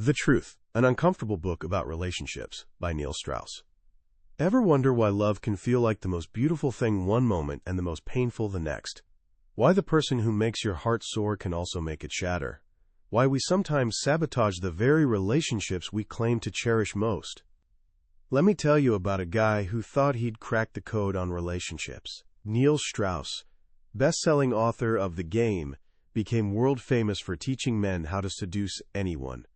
The Truth, an uncomfortable book about relationships by Neil Strauss. Ever wonder why love can feel like the most beautiful thing one moment and the most painful the next? Why the person who makes your heart soar can also make it shatter? Why we sometimes sabotage the very relationships we claim to cherish most? Let me tell you about a guy who thought he'd cracked the code on relationships. Neil Strauss, best-selling author of The Game, became world famous for teaching men how to seduce anyone.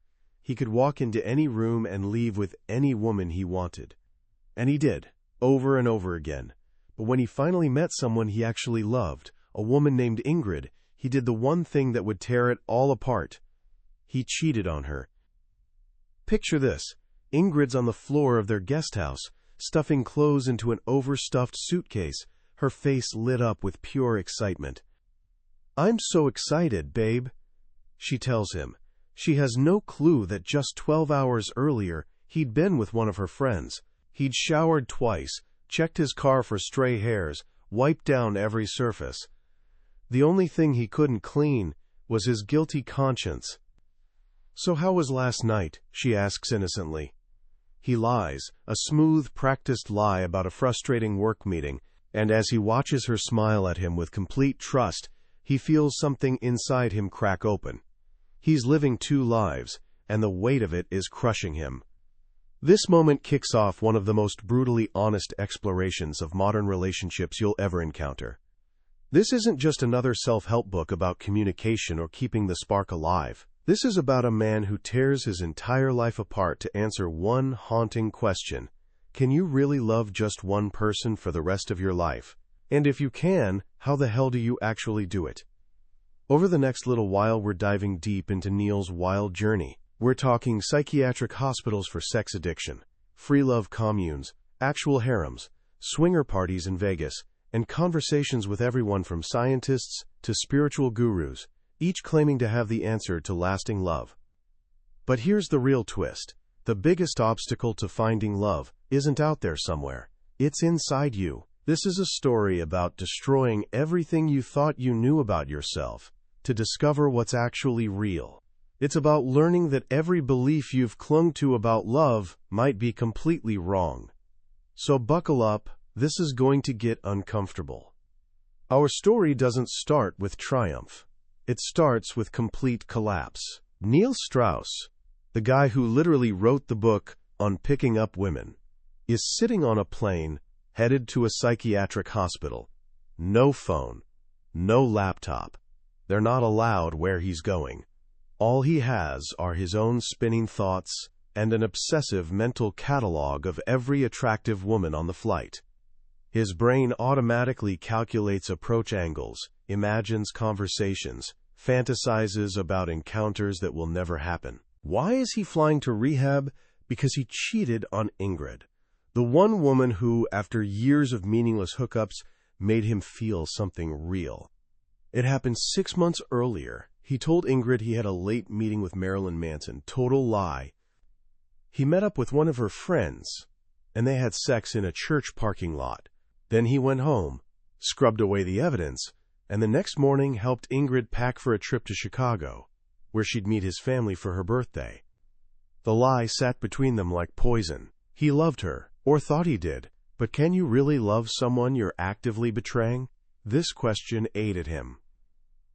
He could walk into any room and leave with any woman he wanted. And he did, over and over again. But when he finally met someone he actually loved, a woman named Ingrid, he did the one thing that would tear it all apart. He cheated on her. Picture this. Ingrid's on the floor of their guest house, stuffing clothes into an overstuffed suitcase, her face lit up with pure excitement. "I'm so excited, babe," she tells him. She has no clue that just 12 hours earlier, he'd been with one of her friends. He'd showered twice, checked his car for stray hairs, wiped down every surface. The only thing he couldn't clean was his guilty conscience. "So how was last night?" she asks innocently. He lies, a smooth, practiced lie about a frustrating work meeting, and as he watches her smile at him with complete trust, he feels something inside him crack open. He's living two lives, and the weight of it is crushing him. This moment kicks off one of the most brutally honest explorations of modern relationships you'll ever encounter. This isn't just another self-help book about communication or keeping the spark alive. This is about a man who tears his entire life apart to answer one haunting question. Can you really love just one person for the rest of your life? And if you can, how the hell do you actually do it? Over the next little while, we're diving deep into Neil's wild journey. We're talking psychiatric hospitals for sex addiction, free love communes, actual harems, swinger parties in Vegas, and conversations with everyone from scientists to spiritual gurus, each claiming to have the answer to lasting love. But here's the real twist. The biggest obstacle to finding love isn't out there somewhere. It's inside you. This is a story about destroying everything you thought you knew about yourself to discover what's actually real. It's about learning that every belief you've clung to about love might be completely wrong. So buckle up, this is going to get uncomfortable. Our story doesn't start with triumph. It starts with complete collapse. Neil Strauss, the guy who literally wrote the book on picking up women, is sitting on a plane headed to a psychiatric hospital. No phone, no laptop. They're not allowed where he's going. All he has are his own spinning thoughts and an obsessive mental catalog of every attractive woman on the flight. His brain automatically calculates approach angles, imagines conversations, fantasizes about encounters that will never happen. Why is he flying to rehab? Because he cheated on Ingrid, the one woman who, after years of meaningless hookups, made him feel something real. It happened 6 months earlier. He told Ingrid he had a late meeting with Marilyn Manson. Total lie. He met up with one of her friends, and they had sex in a church parking lot. Then he went home, scrubbed away the evidence, and the next morning helped Ingrid pack for a trip to Chicago, where she'd meet his family for her birthday. The lie sat between them like poison. He loved her, or thought he did, but can you really love someone you're actively betraying? This question ate at him.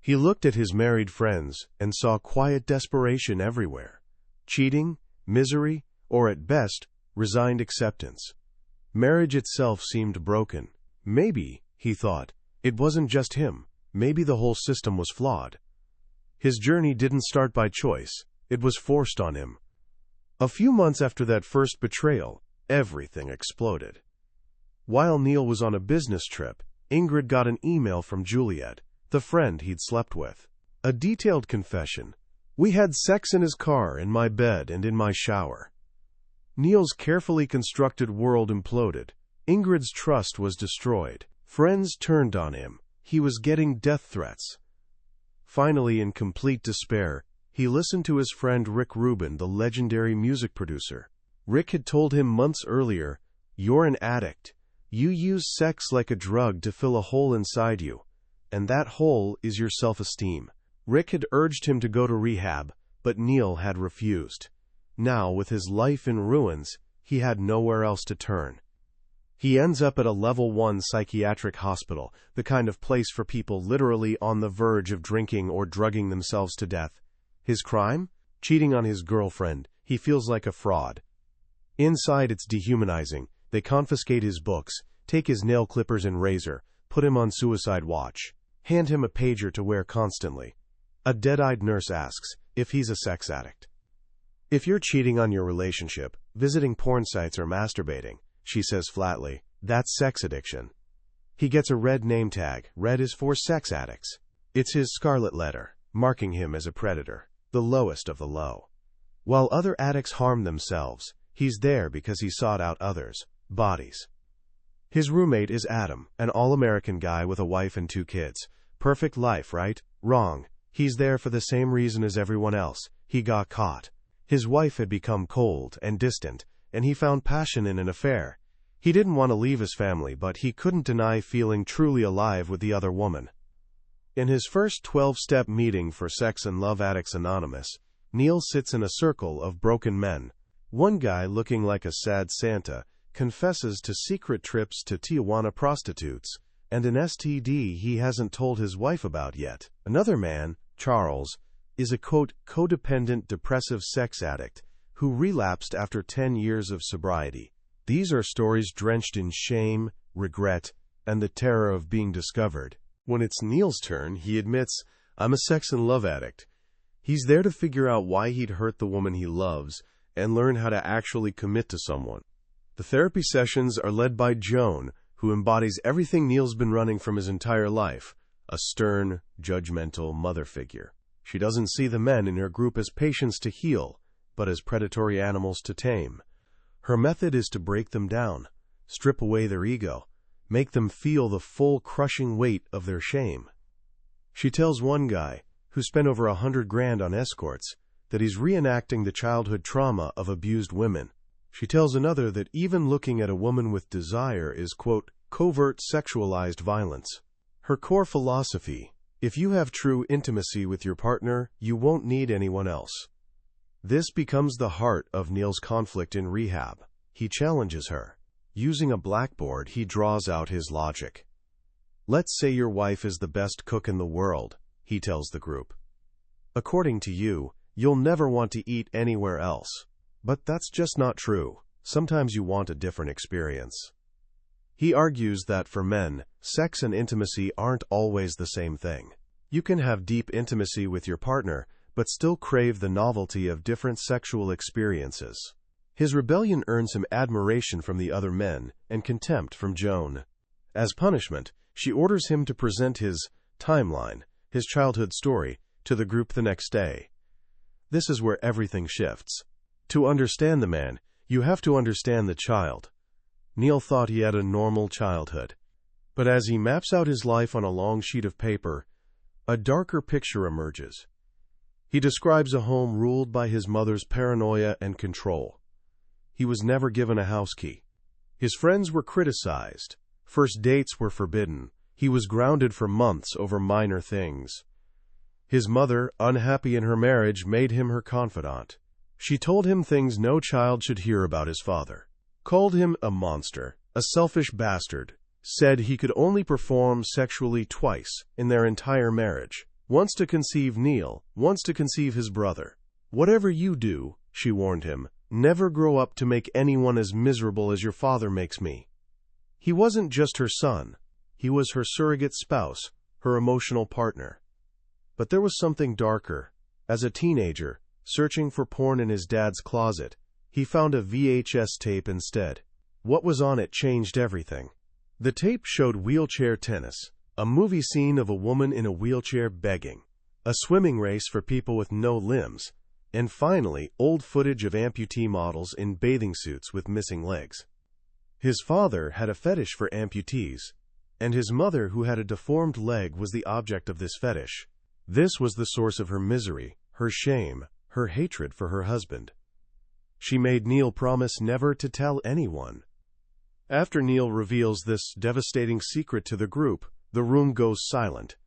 He looked at his married friends and saw quiet desperation everywhere. Cheating, misery, or at best, resigned acceptance. Marriage itself seemed broken. Maybe, he thought, it wasn't just him. Maybe the whole system was flawed. His journey didn't start by choice. It was forced on him. A few months after that first betrayal, everything exploded. While Neil was on a business trip, Ingrid got an email from Juliet, the friend he'd slept with. A detailed confession. "We had sex in his car, in my bed, and in my shower." Neil's carefully constructed world imploded. Ingrid's trust was destroyed. Friends turned on him. He was getting death threats. Finally, in complete despair, he listened to his friend Rick Rubin, the legendary music producer. Rick had told him months earlier, "You're an addict. You use sex like a drug to fill a hole inside you. And that hole is your self-esteem." Rick had urged him to go to rehab, but Neil had refused. Now, with his life in ruins, he had nowhere else to turn. He ends up at a level 1 psychiatric hospital, the kind of place for people literally on the verge of drinking or drugging themselves to death. His crime? Cheating on his girlfriend. He feels like a fraud. Inside, it's dehumanizing. They confiscate his books, take his nail clippers and razor, put him on suicide watch, hand him a pager to wear constantly. A dead-eyed nurse asks if he's a sex addict. If you're cheating on your relationship, visiting porn sites or masturbating, she says flatly, that's sex addiction. He gets a red name tag. Red is for sex addicts. It's his scarlet letter, marking him as a predator, the lowest of the low. While other addicts harm themselves, he's there because he sought out others' bodies. His roommate is Adam, an all-American guy with a wife and 2 kids. Perfect life, right? Wrong. He's there for the same reason as everyone else. He got caught. His wife had become cold and distant, and he found passion in an affair. He didn't want to leave his family, but he couldn't deny feeling truly alive with the other woman. In his first 12-step meeting for Sex and Love Addicts Anonymous, Neil sits in a circle of broken men. One guy, looking like a sad Santa, confesses to secret trips to Tijuana prostitutes and an STD he hasn't told his wife about yet. Another man, Charles, is a, quote, codependent depressive sex addict who relapsed after 10 years of sobriety. These are stories drenched in shame, regret, and the terror of being discovered. When it's Neil's turn, he admits, I'm a sex and love addict. He's there to figure out why he'd hurt the woman he loves and learn how to actually commit to someone. The therapy sessions are led by Joan, who embodies everything Neil's been running from his entire life, a stern, judgmental mother figure. She doesn't see the men in her group as patients to heal, but as predatory animals to tame. Her method is to break them down, strip away their ego, make them feel the full crushing weight of their shame. She tells one guy, who spent over $100,000 on escorts, that he's reenacting the childhood trauma of abused women. She tells another that even looking at a woman with desire is, quote, covert sexualized violence. Her core philosophy, if you have true intimacy with your partner, you won't need anyone else. This becomes the heart of Neil's conflict in rehab. He challenges her. Using a blackboard, he draws out his logic. Let's say your wife is the best cook in the world, he tells the group. According to you, you'll never want to eat anywhere else. But that's just not true. Sometimes you want a different experience. He argues that for men, sex and intimacy aren't always the same thing. You can have deep intimacy with your partner, but still crave the novelty of different sexual experiences. His rebellion earns him admiration from the other men and contempt from Joan. As punishment, she orders him to present his timeline, his childhood story, to the group the next day. This is where everything shifts. To understand the man, you have to understand the child. Neil thought he had a normal childhood. But as he maps out his life on a long sheet of paper, a darker picture emerges. He describes a home ruled by his mother's paranoia and control. He was never given a house key. His friends were criticized. First dates were forbidden. He was grounded for months over minor things. His mother, unhappy in her marriage, made him her confidant. She told him things no child should hear about his father. Called him a monster, a selfish bastard. Said he could only perform sexually twice in their entire marriage. Once to conceive Neil, once to conceive his brother. Whatever you do, she warned him, never grow up to make anyone as miserable as your father makes me. He wasn't just her son. He was her surrogate spouse, her emotional partner. But there was something darker. As a teenager, searching for porn in his dad's closet, he found a VHS tape instead. What was on it changed everything. The tape showed wheelchair tennis, a movie scene of a woman in a wheelchair begging, a swimming race for people with no limbs, and finally, old footage of amputee models in bathing suits with missing legs. His father had a fetish for amputees, and his mother, who had a deformed leg, was the object of this fetish. This was the source of her misery, her shame, her hatred for her husband. She made Neil promise never to tell anyone. After Neil reveals this devastating secret to the group, the room goes silent.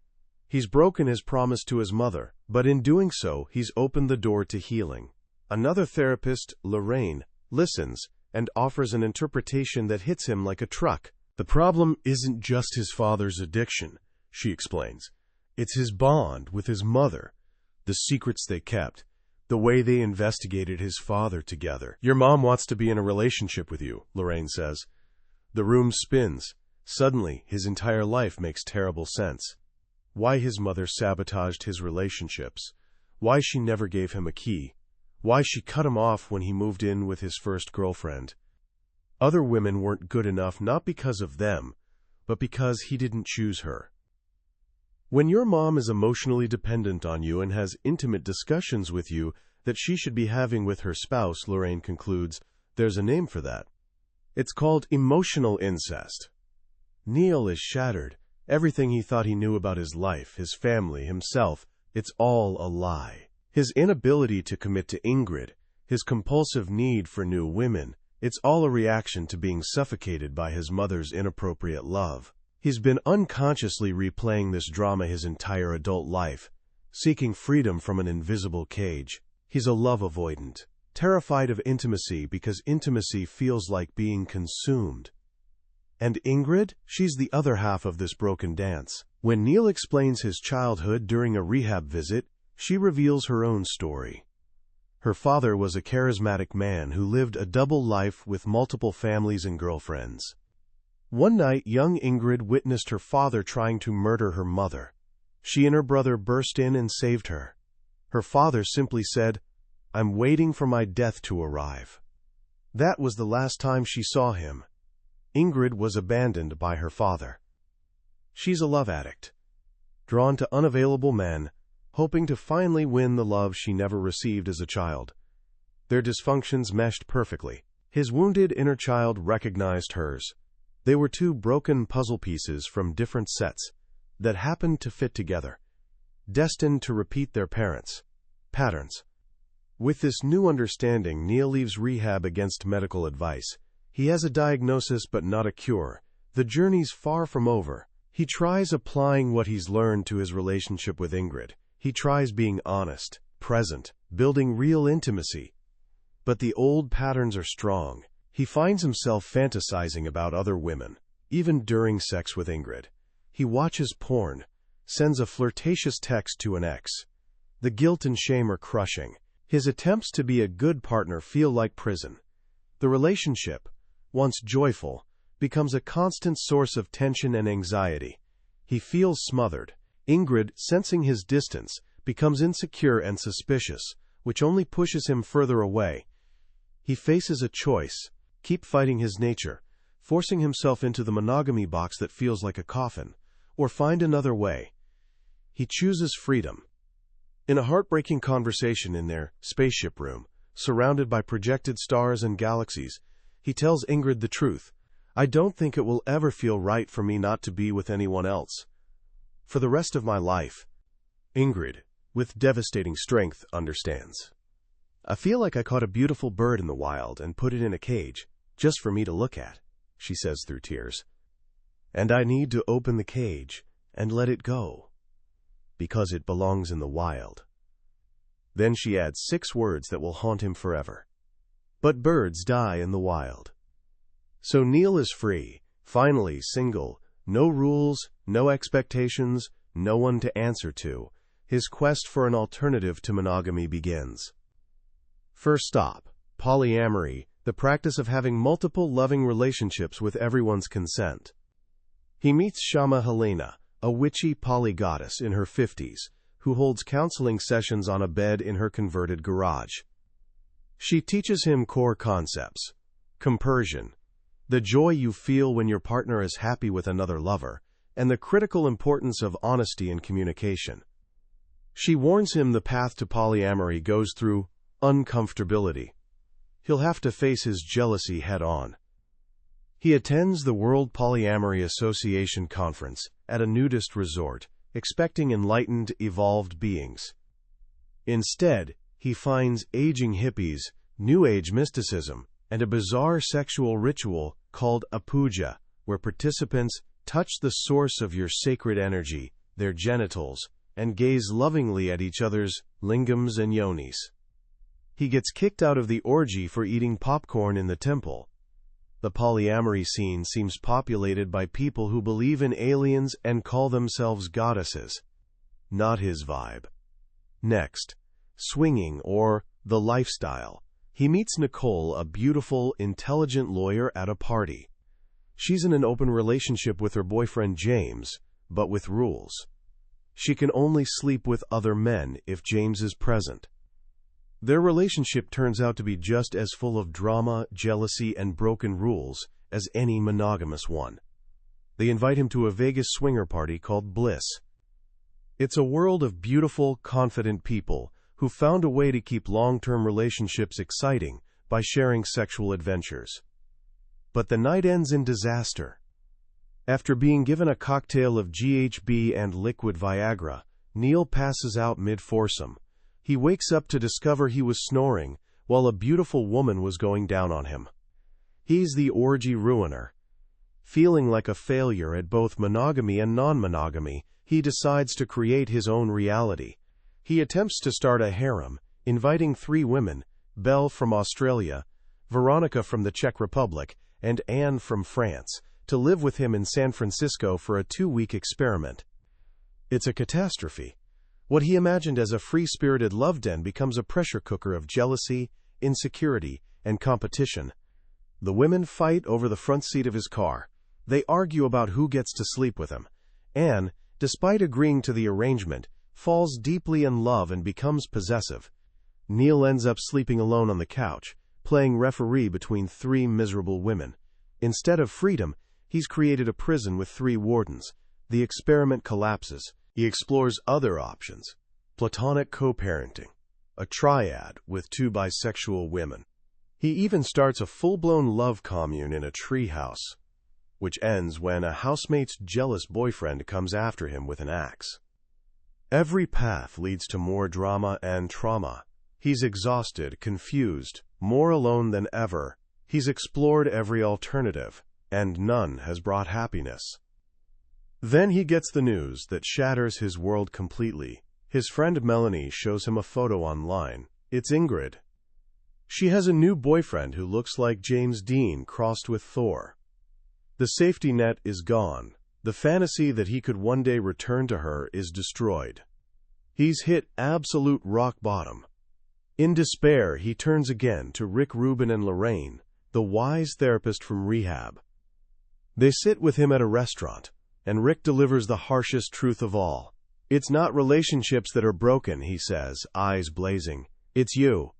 He's broken his promise to his mother, but in doing so, he's opened the door to healing. Another therapist, Lorraine, listens and offers an interpretation that hits him like a truck. The problem isn't just his father's addiction, she explains. It's his bond with his mother, the secrets they kept, the way they investigated his father together. Your mom wants to be in a relationship with you, Lorraine says. The room spins. Suddenly, his entire life makes terrible sense. Why his mother sabotaged his relationships. Why she never gave him a key. Why she cut him off when he moved in with his first girlfriend. Other women weren't good enough not because of them, but because he didn't choose her. When your mom is emotionally dependent on you and has intimate discussions with you that she should be having with her spouse, Lorraine concludes, there's a name for that. It's called emotional incest. Neil is shattered. Everything he thought he knew about his life, his family, himself, it's all a lie. His inability to commit to Ingrid, his compulsive need for new women, it's all a reaction to being suffocated by his mother's inappropriate love. He's been unconsciously replaying this drama his entire adult life, seeking freedom from an invisible cage. He's a love avoidant, terrified of intimacy because intimacy feels like being consumed. And Ingrid, she's the other half of this broken dance. When Neil explains his childhood during a rehab visit, she reveals her own story. Her father was a charismatic man who lived a double life with multiple families and girlfriends. One night, young Ingrid witnessed her father trying to murder her mother. She and her brother burst in and saved her. Her father simply said, "I'm waiting for my death to arrive." That was the last time she saw him. Ingrid was abandoned by her father. She's a love addict, drawn to unavailable men, hoping to finally win the love she never received as a child. Their dysfunctions meshed perfectly. His wounded inner child recognized hers. They were two broken puzzle pieces from different sets that happened to fit together, destined to repeat their parents' patterns. With this new understanding, Neil leaves rehab against medical advice. He has a diagnosis but not a cure. The journey's far from over. He tries applying what he's learned to his relationship with Ingrid. He tries being honest, present, building real intimacy. But the old patterns are strong. He finds himself fantasizing about other women, even during sex with Ingrid. He watches porn, sends a flirtatious text to an ex. The guilt and shame are crushing. His attempts to be a good partner feel like prison. The relationship, once joyful, becomes a constant source of tension and anxiety. He feels smothered. Ingrid, sensing his distance, becomes insecure and suspicious, which only pushes him further away. He faces a choice: keep fighting his nature, forcing himself into the monogamy box that feels like a coffin, or find another way. He chooses freedom. In a heartbreaking conversation in their spaceship room, surrounded by projected stars and galaxies, he tells Ingrid the truth. "I don't think it will ever feel right for me not to be with anyone else. For the rest of my life." Ingrid, with devastating strength, understands. "I feel like I caught a beautiful bird in the wild and put it in a cage, just for me to look at," she says through tears. "And I need to open the cage and let it go, because it belongs in the wild." Then she adds 6 words that will haunt him forever. "But birds die in the wild." So Neil is free, finally single, no rules, no expectations, no one to answer to. His quest for an alternative to monogamy begins. First stop, polyamory, the practice of having multiple loving relationships with everyone's consent. He meets Shama Helena, a witchy polygoddess in her 50s, who holds counseling sessions on a bed in her converted garage. She teaches him core concepts: compersion, the joy you feel when your partner is happy with another lover, and the critical importance of honesty and communication. She warns him the path to polyamory goes through uncomfortability. He'll have to face his jealousy head-on. He attends the World Polyamory Association conference at a nudist resort, expecting enlightened, evolved beings. Instead, he finds aging hippies, New Age mysticism, and a bizarre sexual ritual called a puja, where participants touch the source of your sacred energy, their genitals, and gaze lovingly at each other's lingams and yonis. he gets kicked out of the orgy for eating popcorn in the temple. The polyamory scene seems populated by people who believe in aliens and call themselves goddesses. Not his vibe. Next, swinging or the lifestyle. He meets Nicole, a beautiful, intelligent lawyer at a party. She's in an open relationship with her boyfriend James, but with rules. She can only sleep with other men if James is present. Their relationship turns out to be just as full of drama, jealousy, and broken rules as any monogamous one. They invite him to a Vegas swinger party called Bliss. It's a world of beautiful, confident people who found a way to keep long-term relationships exciting by sharing sexual adventures. But the night ends in disaster. After being given a cocktail of GHB and liquid Viagra, Neil passes out mid-foursome. He wakes up to discover he was snoring while a beautiful woman was going down on him. He's the orgy ruiner. Feeling like a failure at both monogamy and non-monogamy, he decides to create his own reality. He attempts to start a harem, inviting 3 women, Belle from Australia, Veronica from the Czech Republic, and Anne from France, to live with him in San Francisco for a 2-week experiment. It's a catastrophe. What he imagined as a free-spirited love den becomes a pressure cooker of jealousy, insecurity, and competition. The women fight over the front seat of his car. They argue about who gets to sleep with him. Anne, despite agreeing to the arrangement, falls deeply in love and becomes possessive. Neil ends up sleeping alone on the couch, playing referee between 3 miserable women. Instead of freedom, he's created a prison with 3 wardens. The experiment collapses. He explores other options: platonic co-parenting, a triad with 2 bisexual women. He even starts a full-blown love commune in a treehouse, which ends when a housemate's jealous boyfriend comes after him with an axe. Every path leads to more drama and trauma. He's exhausted, confused, more alone than ever. He's explored every alternative, and none has brought happiness. Then he gets the news that shatters his world completely. His friend Melanie shows him a photo online. It's Ingrid. She has a new boyfriend who looks like James Dean crossed with Thor. The safety net is gone. The fantasy that he could one day return to her is destroyed. He's hit absolute rock bottom. In despair, he turns again to Rick Rubin and Lorraine, the wise therapist from rehab. They sit with him at a restaurant, and Rick delivers the harshest truth of all. It's not relationships that are broken, he says, eyes blazing. It's you.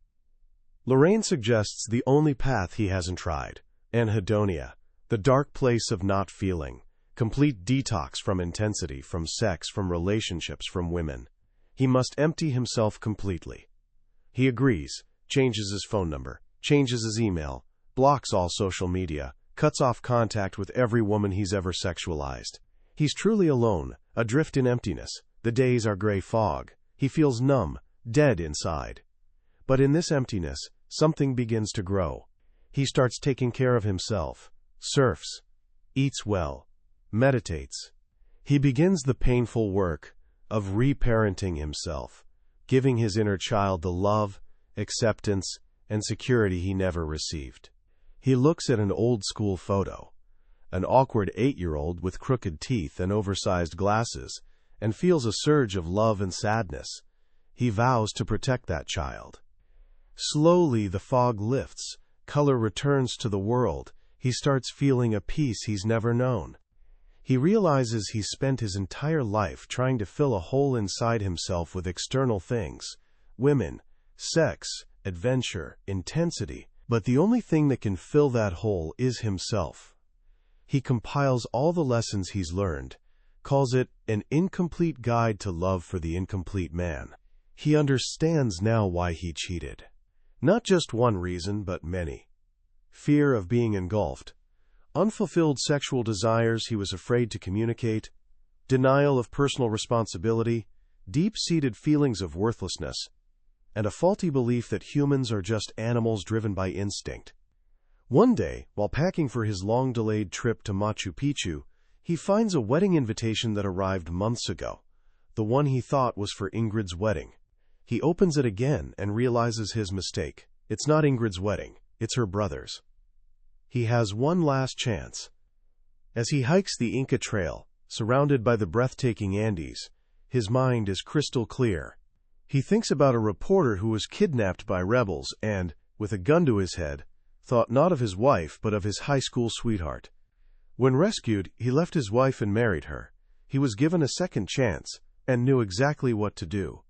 Lorraine suggests the only path he hasn't tried: anhedonia, the dark place of not feeling, complete detox from intensity, from sex, from relationships, from women. He must empty himself completely. He agrees, changes his phone number, changes his email, blocks all social media, cuts off contact with every woman he's ever sexualized. He's truly alone, adrift in emptiness. The days are gray fog. He feels numb, dead inside. But in this emptiness, something begins to grow. He starts taking care of himself, surfs, eats well, meditates. He begins the painful work of reparenting himself, giving his inner child the love, acceptance, and security he never received. He looks at an old-school photo, an awkward 8-year-old with crooked teeth and oversized glasses, and feels a surge of love and sadness. He vows to protect that child. Slowly, the fog lifts. Color returns to the world. He starts feeling a peace he's never known. He realizes he's spent his entire life trying to fill a hole inside himself with external things: women, sex, adventure, intensity. But the only thing that can fill that hole is himself. He compiles all the lessons he's learned, calls it an incomplete guide to love for the incomplete man. He understands now why he cheated. Not just one reason, but many. Fear of being engulfed, unfulfilled sexual desires he was afraid to communicate, denial of personal responsibility, deep-seated feelings of worthlessness, and a faulty belief that humans are just animals driven by instinct. One day, while packing for his long-delayed trip to Machu Picchu, he finds a wedding invitation that arrived months ago, the one he thought was for Ingrid's wedding. He opens it again and realizes his mistake. It's not Ingrid's wedding, it's her brother's. He has one last chance. As he hikes the Inca Trail, surrounded by the breathtaking Andes, his mind is crystal clear. He thinks about a reporter who was kidnapped by rebels and, with a gun to his head, thought not of his wife but of his high school sweetheart. When rescued, he left his wife and married her. He was given a second chance and knew exactly what to do.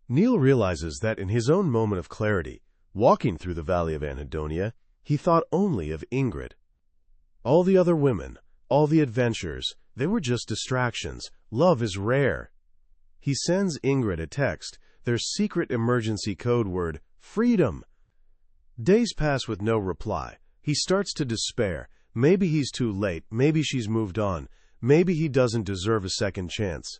Neil realizes that in his own moment of clarity, walking through the valley of Anhedonia, he thought only of Ingrid. All the other women, all the adventures, they were just distractions. Love is rare. He sends Ingrid a text, their secret emergency code word, freedom. Days pass with no reply. He starts to despair. Maybe he's too late, maybe she's moved on, maybe he doesn't deserve a second chance.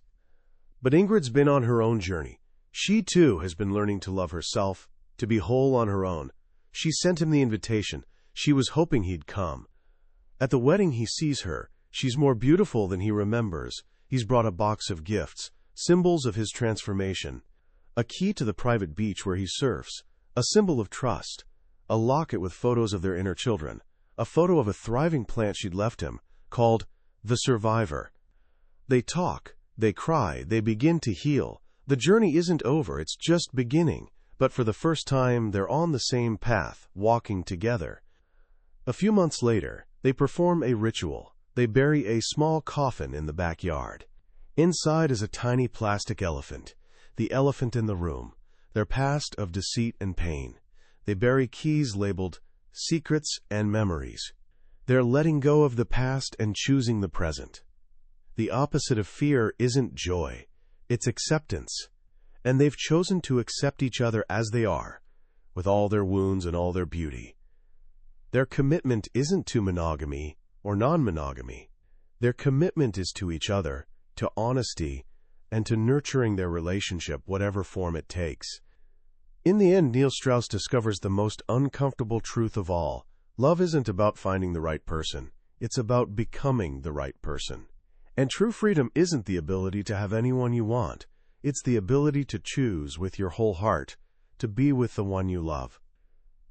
But Ingrid's been on her own journey. She too has been learning to love herself, to be whole on her own. She sent him the invitation. She was hoping he'd come. At the wedding he sees her. She's more beautiful than he remembers. He's brought a box of gifts, symbols of his transformation. A key to the private beach where he surfs, a symbol of trust, a locket with photos of their inner children, a photo of a thriving plant she'd left him, called The Survivor. They talk, they cry, they begin to heal. The journey isn't over, it's just beginning. But for the first time, they're on the same path, walking together. A few months later, they perform a ritual. They bury a small coffin in the backyard. Inside is a tiny plastic elephant, the elephant in the room, their past of deceit and pain. They bury keys labeled secrets and memories. They're letting go of the past and choosing the present. The opposite of fear isn't joy, it's acceptance. And they've chosen to accept each other as they are, with all their wounds and all their beauty. Their commitment isn't to monogamy or non-monogamy. Their commitment is to each other, to honesty, and to nurturing their relationship, whatever form it takes. In the end, Neil Strauss discovers the most uncomfortable truth of all. Love isn't about finding the right person. It's about becoming the right person. And true freedom isn't the ability to have anyone you want. It's the ability to choose with your whole heart, to be with the one you love.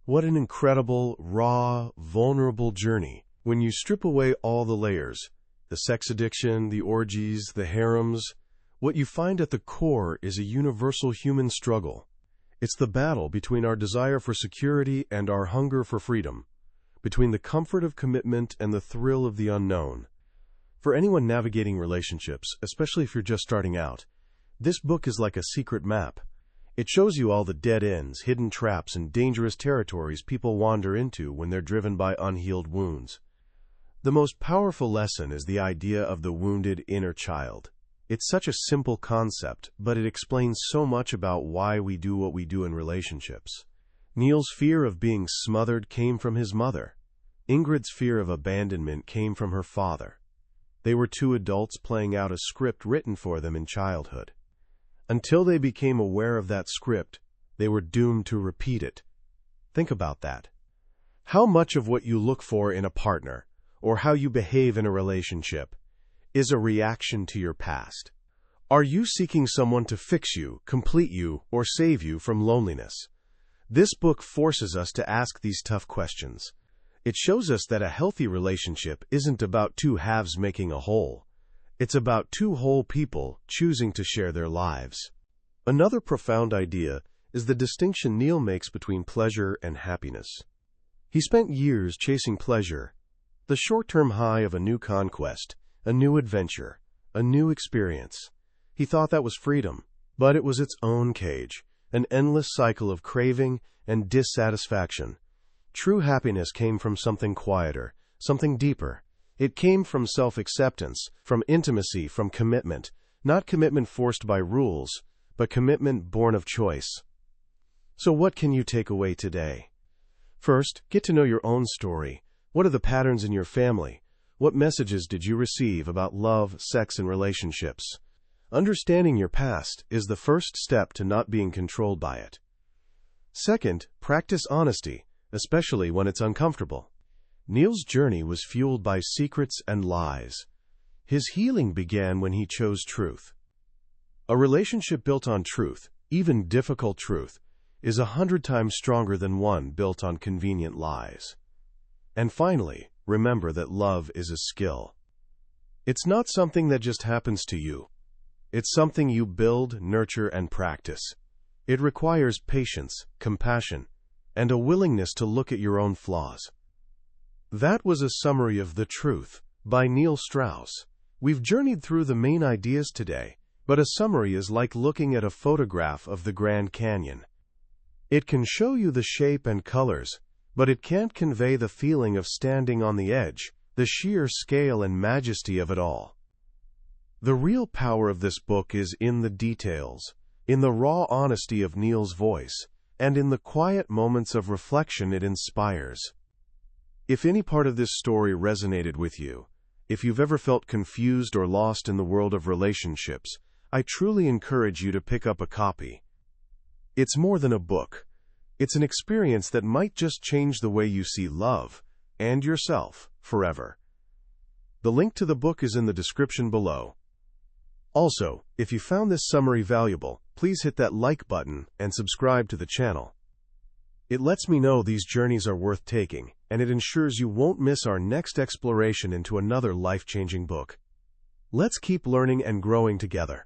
What an incredible, raw, vulnerable journey when you strip away all the layers, the sex addiction, the orgies, the harems. What you find at the core is a universal human struggle. It's the battle between our desire for security and our hunger for freedom, between the comfort of commitment and the thrill of the unknown. For anyone navigating relationships, especially if you're just starting out, this book is like a secret map. It shows you all the dead ends, hidden traps, and dangerous territories people wander into when they're driven by unhealed wounds. The most powerful lesson is the idea of the wounded inner child. It's such a simple concept, but it explains so much about why we do what we do in relationships. Neil's fear of being smothered came from his mother. Ingrid's fear of abandonment came from her father. They were two adults playing out a script written for them in childhood. Until they became aware of that script, they were doomed to repeat it. Think about that. How much of what you look for in a partner, or how you behave in a relationship, is a reaction to your past? Are you seeking someone to fix you, complete you, or save you from loneliness? This book forces us to ask these tough questions. It shows us that a healthy relationship isn't about two halves making a whole. It's about two whole people choosing to share their lives. Another profound idea is the distinction Neil makes between pleasure and happiness. He spent years chasing pleasure, the short-term high of a new conquest, a new adventure, a new experience. He thought that was freedom, but it was its own cage, an endless cycle of craving and dissatisfaction. True happiness came from something quieter, something deeper. It came from self-acceptance, from intimacy, from commitment. Not commitment forced by rules, but commitment born of choice. So what can you take away today? First, get to know your own story. What are the patterns in your family? What messages did you receive about love, sex, and relationships? Understanding your past is the first step to not being controlled by it. Second, practice honesty, especially when it's uncomfortable. Neil's journey was fueled by secrets and lies. His healing began when he chose truth. A relationship built on truth, even difficult truth, is 100 times stronger than one built on convenient lies. And finally, remember that love is a skill. It's not something that just happens to you. It's something you build, nurture, and practice. It requires patience, compassion, and a willingness to look at your own flaws. That was a summary of The Truth by Neil Strauss. We've journeyed through the main ideas today, but a summary is like looking at a photograph of the Grand Canyon. It can show you the shape and colors, but it can't convey the feeling of standing on the edge, the sheer scale and majesty of it all. The real power of this book is in the details, in the raw honesty of Neil's voice, and in the quiet moments of reflection it inspires. If any part of this story resonated with you, if you've ever felt confused or lost in the world of relationships, I truly encourage you to pick up a copy. It's more than a book. It's an experience that might just change the way you see love, and yourself, forever. The link to the book is in the description below. Also, if you found this summary valuable, please hit that like button and subscribe to the channel. It lets me know these journeys are worth taking, and it ensures you won't miss our next exploration into another life-changing book. Let's keep learning and growing together.